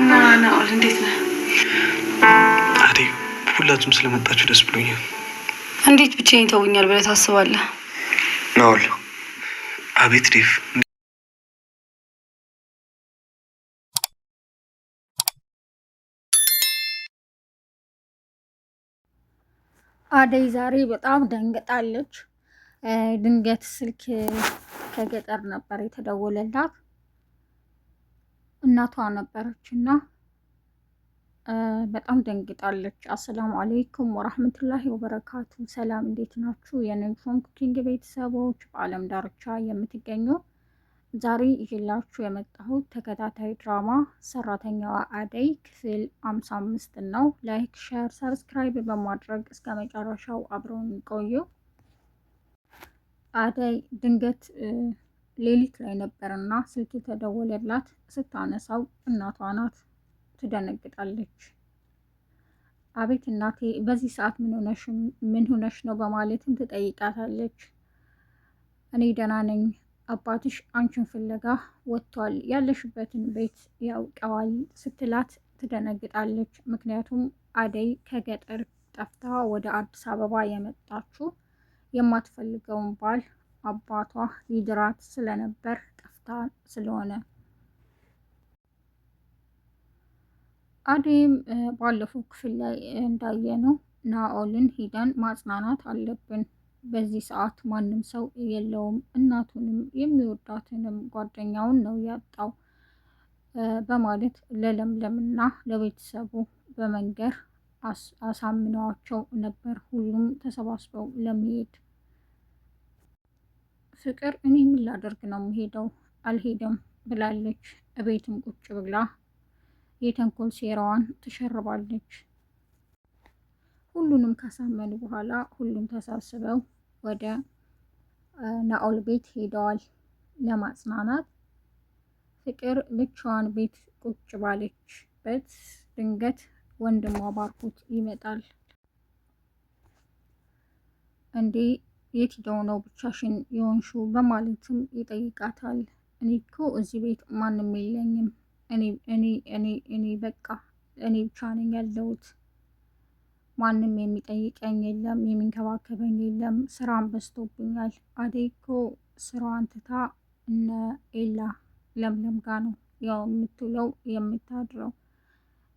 ናኦል እንዴት ነህ? አዴ ሁላችሁም ስለመጣችሁ ደስ ብሎኛል። እንዴት ብቻዬን ተውኛል ብለህ ታስባለህ? ናኦል አቤት ዴቭ። አደይ ዛሬ በጣም ደንግጣለች። ድንገት ስልክ ከገጠር ነበር የተደወለላት። እናቷ ነበረች እና በጣም ደንግጣለች። አሰላሙ አሌይኩም ወራህመቱላሂ ወበረካቱ። ሰላም እንዴት ናችሁ? የነጆን ኩኪንግ ቤተሰቦች በአለም ዳርቻ የምትገኙ ዛሬ ይዤላችሁ የመጣሁት ተከታታይ ድራማ ሰራተኛዋ አደይ ክፍል 55 ነው። ላይክ፣ ሼር፣ ሰብስክራይብ በማድረግ እስከ መጨረሻው አብረውን ቆዩ። አደይ ድንገት ሌሊት ላይ ነበርና ስልክ ተደወለላት። ስታነሳው እናቷ ናት። ትደነግጣለች። አቤት እናቴ፣ በዚህ ሰዓት ምን ሆነሽ ነው በማለትም ትጠይቃታለች። እኔ ደህና ነኝ፣ አባትሽ አንቺን ፍለጋ ወጥቷል፣ ያለሽበትን ቤት ያውቀዋል ስትላት ትደነግጣለች። ምክንያቱም አደይ ከገጠር ጠፍታ ወደ አዲስ አበባ የመጣችው የማትፈልገውን ባል አባቷ ሊድራት ስለነበር ጠፍታ ስለሆነ። አደይም ባለፈው ክፍል ላይ እንዳየነው ናኦልን ሂደን ማጽናናት አለብን፣ በዚህ ሰዓት ማንም ሰው የለውም፣ እናቱንም የሚወዳትንም ጓደኛውን ነው ያጣው በማለት ለለምለምና ለቤተሰቡ በመንገር አሳምነዋቸው ነበር። ሁሉም ተሰባስበው ለመሄድ ፍቅር እኔ ምን ላደርግ ነው የምሄደው? አልሄደም ብላለች። እቤትም ቁጭ ብላ የተንኮል ሴራዋን ትሸርባለች። ሁሉንም ካሳመኑ በኋላ ሁሉም ተሰብስበው ወደ ናኦል ቤት ሄደዋል ለማጽናናት። ፍቅር ብቻዋን ቤት ቁጭ ባለችበት ድንገት ወንድሟ ባርኮት ይመጣል። እንዴ የት ሄደው ነው ብቻሽን የሆንሹ? በማለትም ይጠይቃታል። እኔ እኮ እዚህ ቤት ማንም የለኝም፣ እኔ በቃ እኔ ብቻ ነኝ ያለሁት፣ ማንም የሚጠይቀኝ የለም፣ የሚንከባከበኝ የለም፣ ስራን በዝቶብኛል። አደይ እኮ ስራዋን ትታ እነ ኤላ ለምለም ጋ ነው ያው የምትውለው የምታድረው፣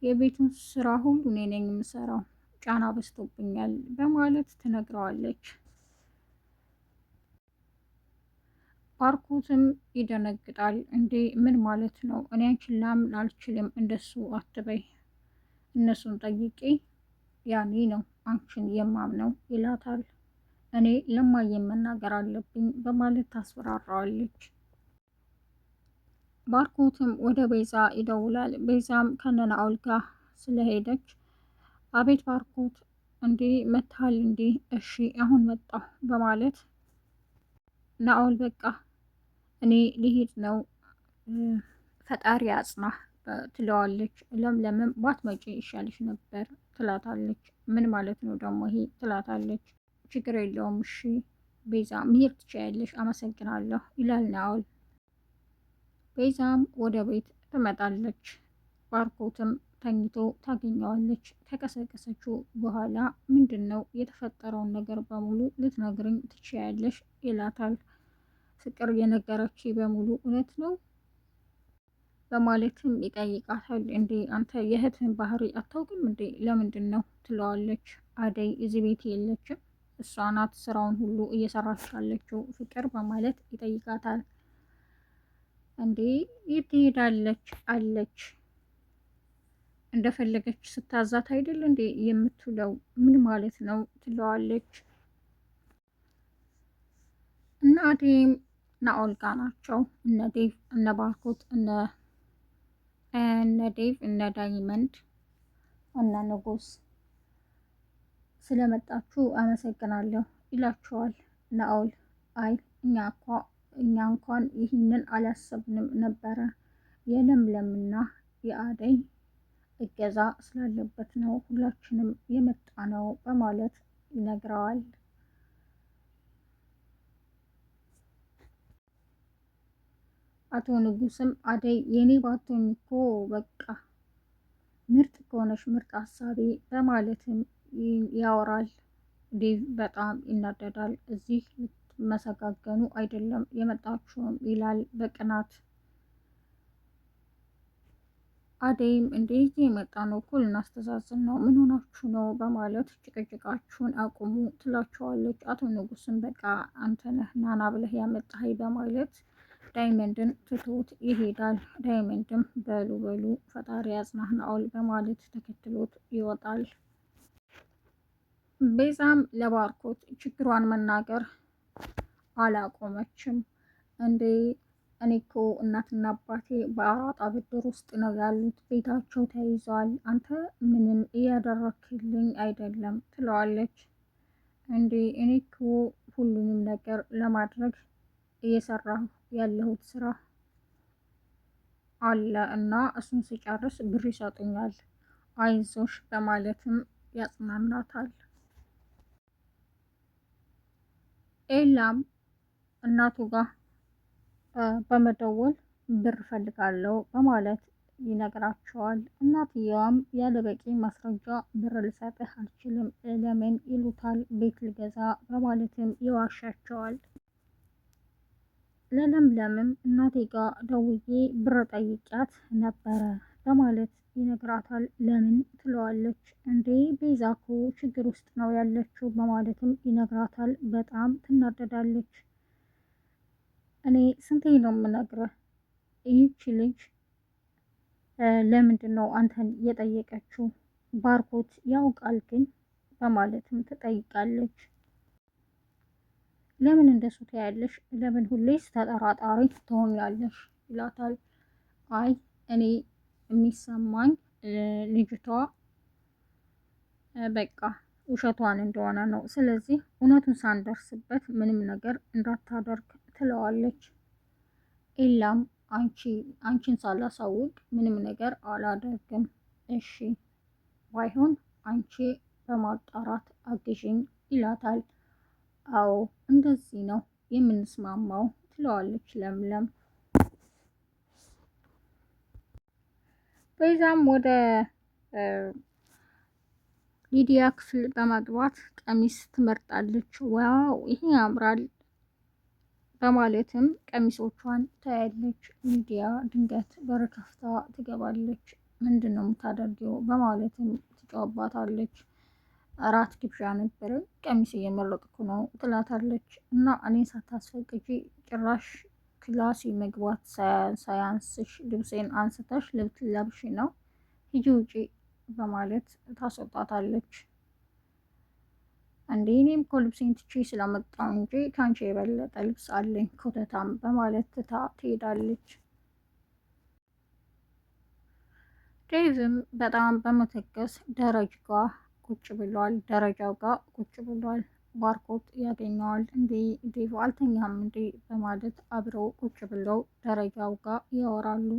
የቤቱን ስራ ሁሉ እኔ ነኝ የምሰራው፣ ጫና በዝቶብኛል በማለት ትነግረዋለች። ባርኮትም ይደነግጣል። እንዴ ምን ማለት ነው? እኔ አንቺን ላምን አልችልም፣ እንደሱ አትበይ፣ እነሱን ጠይቄ ያኔ ነው አንቺን የማምነው ይላታል። እኔ ለማየ መናገር አለብኝ በማለት ታስፈራራዋለች። ባርኮትም ወደ ቤዛ ይደውላል። ቤዛም ከነናኦል ጋር ስለሄደች አቤት ባርኮት፣ እንዴ መታል እንዴ? እሺ አሁን መጣሁ በማለት ናኦል በቃ እኔ ሊሄድ ነው ፈጣሪ አጽናህ ትለዋለች። ለምለምም ባትመጪ ይሻልሽ ነበር ትላታለች። ምን ማለት ነው ደግሞ ይሄ ትላታለች። ችግር የለውም እሺ ቤዛ መሄድ ትችያለሽ፣ አመሰግናለሁ ይላል ናኦል። ቤዛም ወደ ቤት ትመጣለች። ባርኮትም ተኝቶ ታገኘዋለች። ከቀሰቀሰችው በኋላ ምንድን ነው የተፈጠረውን ነገር በሙሉ ልትነግርኝ ትችያለሽ ይላታል። ፍቅር የነገረች በሙሉ እውነት ነው በማለትም ይጠይቃታል። እንዴ አንተ የእህትህን ባህሪ አታውቅም እንዴ? ለምንድን ነው ትለዋለች። አደይ እዚህ ቤት የለችም፣ እሷ ናት ስራውን ሁሉ እየሰራች ያለችው ፍቅር በማለት ይጠይቃታል። እንዴ የት ትሄዳለች አለች፣ እንደፈለገች ስታዛት አይደል እንዴ የምትውለው? ምን ማለት ነው ትለዋለች። እና አደይም ናኦል ጋ ናቸው። እነ ዴቭ፣ እነ ባርኮት፣ እነ ዴቭ፣ እነ ዳይመንድ፣ እነ ንጉስ ስለመጣችሁ አመሰግናለሁ ይላቸዋል ናኦል። አይ እኛ እንኳን ይህንን አላሰብንም ነበረ፣ የለምለምና የአደይ እገዛ ስላለበት ነው ሁላችንም የመጣ ነው በማለት ይነግረዋል። አቶ ንጉስም አደይ የኔ ባትሆኝ እኮ በቃ ከሆነች ምርጥ ሀሳቢ በማለትም ያወራል። ዴቭ በጣም ይናደዳል። እዚህ ልትመሰጋገኑ አይደለም የመጣችሁም ይላል በቅናት። አደይም እንዴት የመጣ ነው እኮ ልናስተዛዝን ነው፣ ምን ሆናችሁ ነው በማለት ጭቅጭቃችሁን አቁሙ ትላቸዋለች። አቶ ንጉስም በቃ አንተ ነህ ናና ብለህ ያመጣኸኝ በማለት ዳይመንድን ትቶት ይሄዳል። ዳይመንድም በሉ በሉ ፈጣሪ ያጽናህ ናኦል በማለት ተከትሎት ይወጣል። ቤዛም ለባርኮት ችግሯን መናገር አላቆመችም። እንዴ እኔ እኮ እናትና አባቴ በአራጣ ብድር ውስጥ ነው ያሉት፣ ቤታቸው ተይዟል፣ አንተ ምንም እያደረክልኝ አይደለም ትለዋለች። እንዴ እኔ እኮ ሁሉንም ነገር ለማድረግ እየሰራሁ ያለሁት ስራ አለ እና እሱን ሲጨርስ ብር ይሰጡኛል፣ አይዞሽ በማለትም ያጽናናታል። ኤላም እናቱ ጋር በመደወል ብር ፈልጋለሁ በማለት ይነግራቸዋል። እናትየዋም ያለ በቂ ማስረጃ ብር ልሰጥህ አልችልም፣ ለምን ይሉታል። ቤት ልገዛ በማለትም ይዋሻቸዋል። ለለምለምም እናቴ ጋር ደውዬ ብር ጠይቂያት ነበረ በማለት ይነግራታል። ለምን ትለዋለች። እንዴ ቤዛ እኮ ችግር ውስጥ ነው ያለችው በማለትም ይነግራታል። በጣም ትናደዳለች። እኔ ስንቴ ነው የምነግርህ፣ ይህች ልጅ ለምንድን ነው አንተን የጠየቀችው? ባርኮት ያውቃል ግን በማለትም ትጠይቃለች። ለምን እንደሱ ታያለሽ? ለምን ሁሌስ ተጠራጣሪ ትሆኛለሽ? ይላታል። አይ እኔ የሚሰማኝ ልጅቷ በቃ ውሸቷን እንደሆነ ነው። ስለዚህ እውነቱን ሳንደርስበት ምንም ነገር እንዳታደርግ ትለዋለች። ኤላም አንቺን ሳላሳውቅ ምንም ነገር አላደርግም፣ እሺ ባይሆን አንቺ በማጣራት አግዥኝ ይላታል። አዎ እንደዚህ ነው የምንስማማው ትለዋለች ለምለም። በዛም ወደ ሊዲያ ክፍል በመግባት ቀሚስ ትመርጣለች። ዋው ይሄ ያምራል በማለትም ቀሚሶቿን ታያለች። ሊዲያ ድንገት በር ከፍታ ትገባለች። ምንድን ነው የምታደርጊው በማለትም ትጫወባታለች። እራት ግብዣ ነበረ፣ ቀሚስ እየመረጥኩ ነው ትላታለች። እና እኔ ሳታስፈቅጂ ጭራሽ ክላሲ መግባት ሳያንስሽ ልብሴን አንስተሽ ልብትለብሽ ነው፣ ሂጂ ውጪ በማለት ታስወጣታለች። እንዴ እኔም እኮ ልብሴን ትቼ ስለመጣሁ እንጂ ከአንቺ የበለጠ ልብስ አለኝ ኮተታም በማለት ትታ ትሄዳለች። ዴቭም በጣም በመተከስ ደረጃው ጋር ቁጭ ብሏል። ባርኮት ያገኘዋል። እንዴ ዴቭ አልተኛም እንዴ በማለት አብረው ቁጭ ብለው ደረጃው ጋር ያወራሉ።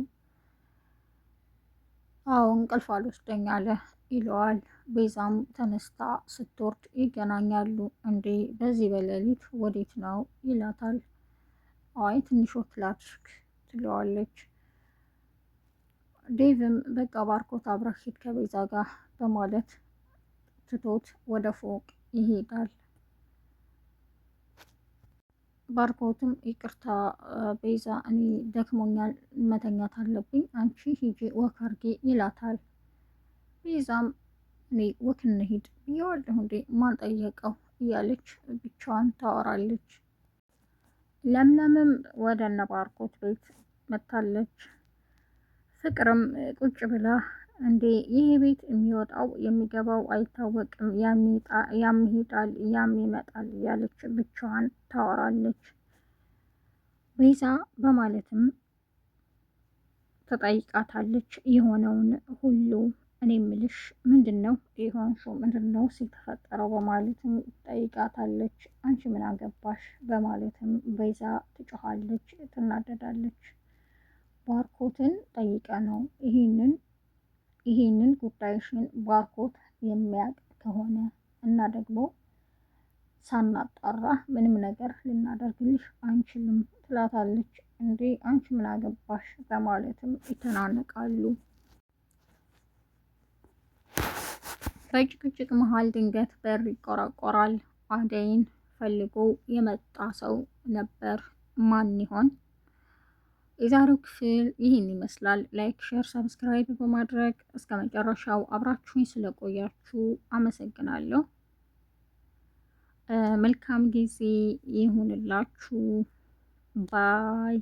አዎ እንቅልፍ አልወስደኝ አለ ይለዋል። ቤዛም ተነስታ ስትወርድ ይገናኛሉ። እንዴ በዚህ በሌሊት ወዴት ነው ይላታል። አይ ትንሽ ወክ ላድርግ ትለዋለች። ዴቭም በቃ ባርኮት አብረህ ሂድ ከቤዛ ጋር በማለት ትቶት ወደ ፎቅ ይሄዳል። ባርኮትም ይቅርታ ቤዛ እኔ ደክሞኛል መተኛት አለብኝ፣ አንቺ ሂጂ ወክ አድርጊ ይላታል። ቤዛም እኔ ወክ እንሂድ ብዬዋለሁ እንዴ ማን ጠየቀው እያለች ብቻዋን ታወራለች። ለምለምም ወደ እነ ባርኮት ቤት መታለች። ፍቅርም ቁጭ ብላ እንዴ ይህ ቤት የሚወጣው የሚገባው አይታወቅም፣ ያም ይሄዳል ያም ይመጣል እያለች ብቻዋን ታወራለች። ቤዛ በማለትም ተጠይቃታለች የሆነውን ሁሉ። እኔ ምልሽ ምንድን ነው የሆንሽው? ምንድን ነው ሲተፈጠረው በማለትም ጠይቃታለች። አንቺ ምን አገባሽ በማለትም ቤዛ ትጮኻለች፣ ትናደዳለች። ባርኮትን ጠይቀ ነው ይህንን ጉዳይሽን ባርኮት የሚያውቅ ከሆነ እና ደግሞ ሳናጣራ ምንም ነገር ልናደርግልሽ አንችልም ትላታለች። እንዴ አንቺ ምን አገባሽ በማለትም ይተናነቃሉ። በጭቅጭቅ መሀል ድንገት በር ይቆረቆራል። አደይን ፈልጎ የመጣ ሰው ነበር። ማን ይሆን? የዛሬው ክፍል ይህን ይመስላል። ላይክ፣ ሼር፣ ሰብስክራይብ በማድረግ እስከ መጨረሻው አብራችሁኝ ስለቆያችሁ አመሰግናለሁ። መልካም ጊዜ ይሁንላችሁ። ባይ